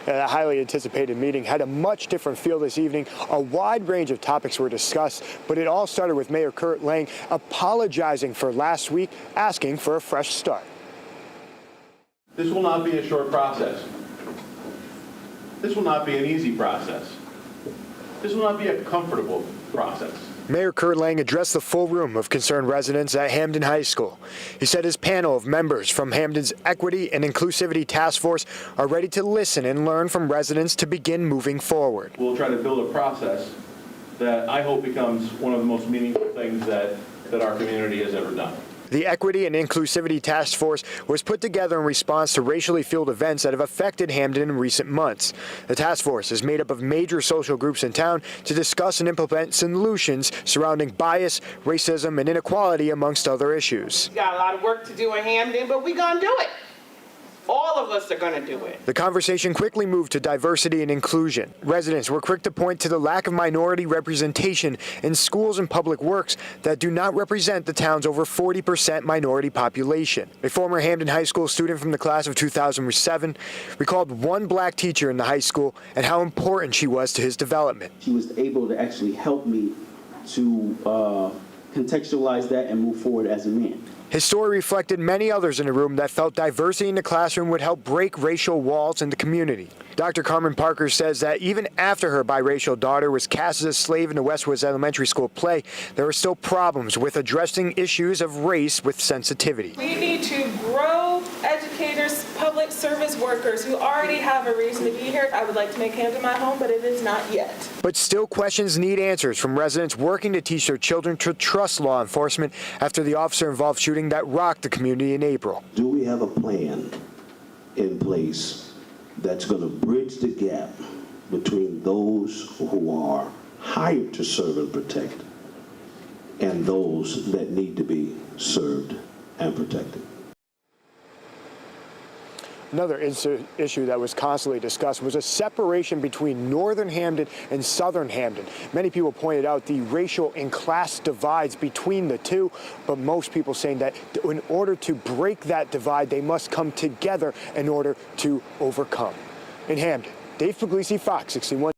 The highly anticipated meeting had a much different feel this evening. A wide range of topics were discussed, but it all started with Mayor Kurt Lang apologizing for last week, asking for a fresh start. This will not be a short process. This will not be an easy process. This will not be a comfortable process. Mayor Kurt Lang addressed the full room of concerned residents at Hamden High School. He said his panel of members from Hamden's Equity and Inclusivity Task Force are ready to listen and learn from residents to begin moving forward. We'll try to build a process that I hope becomes one of the most meaningful things that our community has ever done. The Equity and Inclusivity Task Force was put together in response to racially fueled events that have affected Hamden in recent months. The task force is made up of major social groups in town to discuss and implement solutions surrounding bias, racism, and inequality, amongst other issues. We got a lot of work to do in Hamden, but we're going to do it. All of us are going to do it. The conversation quickly moved to diversity and inclusion. Residents were quick to point to the lack of minority representation in schools and public works that do not represent the town's over 40% minority population. A former Hamden High School student from the class of 2007 recalled one black teacher in the high school and how important she was to his development. She was able to actually help me to contextualize that and move forward as a man. His story reflected many others in the room that felt diversity in the classroom would help break racial walls in the community. Dr. Carmen Parker says that even after her biracial daughter was cast as a slave in the Westwoods Elementary School play, there are still problems with addressing issues of race with sensitivity. We need to grow educators, public service workers who already have a reason to be here. I would like to make Hamden my home, but it is not yet. But still, questions need answers from residents working to teach their children to trust law enforcement after the officer-involved shooting that rocked the community in April. Do we have a plan in place that's going to bridge the gap between those who are hired to serve and protect and those that need to be served and protected? Another issue that was constantly discussed was a separation between northern Hamden and southern Hamden. Many people pointed out the racial and class divides between the two, but most people saying that in order to break that divide, they must come together in order to overcome. In Hamden, Dave Puglisi, Fox 61.